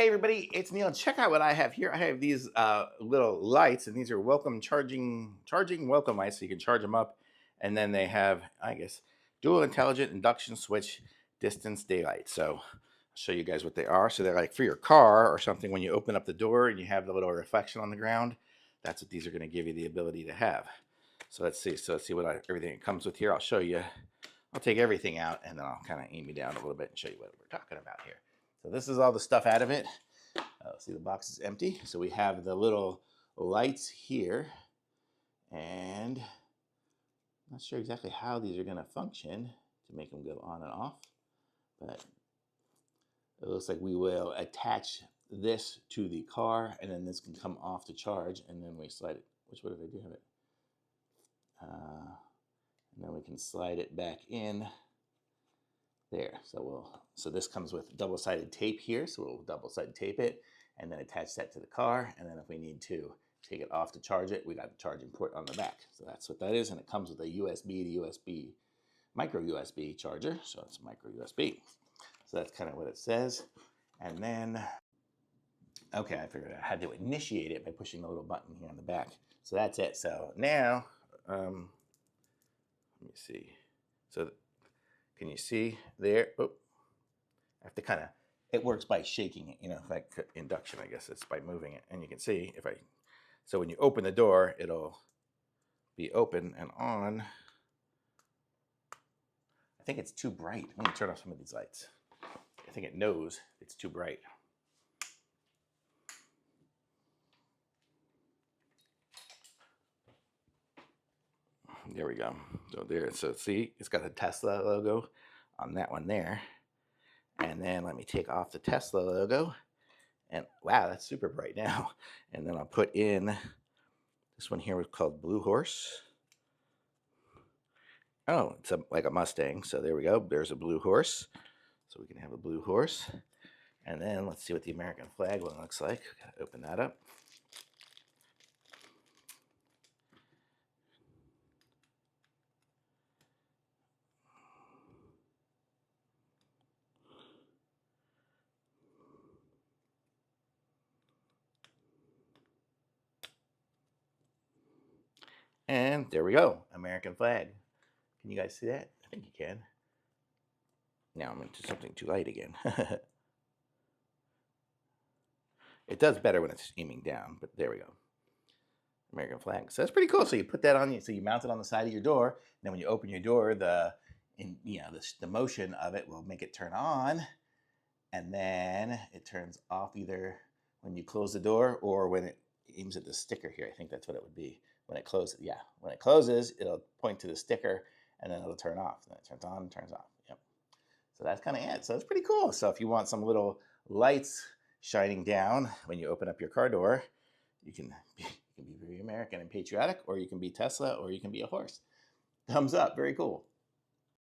Hey everybody, it's Neil. Check out what I have here. I have these little lights, and these are welcome charging welcome lights, so you can charge them up. And then they have, I guess, dual intelligent induction switch distance daylight. So I'll show you guys what they are. So they're like for your car or something. When you open up the door and you have the little reflection on the ground, that's what these are going to give you the ability to have. So let's see. So let's see what everything it comes with here. I'll show you. I'll take everything out, and then I'll kind of aim you down a little bit and show you what we're talking about here. So this is all the stuff out of it. See, the box is empty. So we have the little lights here, and I'm not sure exactly how these are going to function to make them go on and off, but it looks like we will attach this to the car, and then this can come off to charge, and then we slide it. Which way did I do have it? And then we can slide it back in there. So this comes with double-sided tape here, so we'll double-sided tape it and then attach that to the car, and then if we need to take it off to charge it, we got the charging port on the back. So that's what that is, and it comes with a USB to USB, micro USB charger, so it's micro USB. So that's kind of what it says. And then, okay, I figured I had to initiate it by pushing the little button here on the back. So that's it. So now, let me see. So can you see there? Oh, I have to kind of, it works by shaking it, like induction, I guess it's by moving it. And you can see so when you open the door, it'll be open and on. I think it's too bright. Let me turn off some of these lights. I think it knows it's too bright. There we go. So there, so see, it's got a Tesla logo on that one there. And then let me take off the Tesla logo. And wow, that's super bright now. And then I'll put in this one here, was called Blue Horse. Oh, it's like a Mustang. So there we go. There's a blue horse. So we can have a blue horse. And then let's see what the American flag one looks like. Gotta open that up. And there we go, American flag. Can you guys see that? I think you can. Now I'm into something too light again. It does better when it's aiming down, but there we go. American flag. So that's pretty cool. So you put that on you, so you mount it on the side of your door. And then when you open your door, the motion of it will make it turn on, and then it turns off either when you close the door or when it aims at the sticker here. I think that's what it would be. When it closes, yeah. When it closes, it'll point to the sticker, and then it'll turn off. Then it turns on, turns off. Yep. So that's kind of it. So it's pretty cool. So if you want some little lights shining down when you open up your car door, you can be very American and patriotic, or you can be Tesla, or you can be a horse. Thumbs up. Very cool.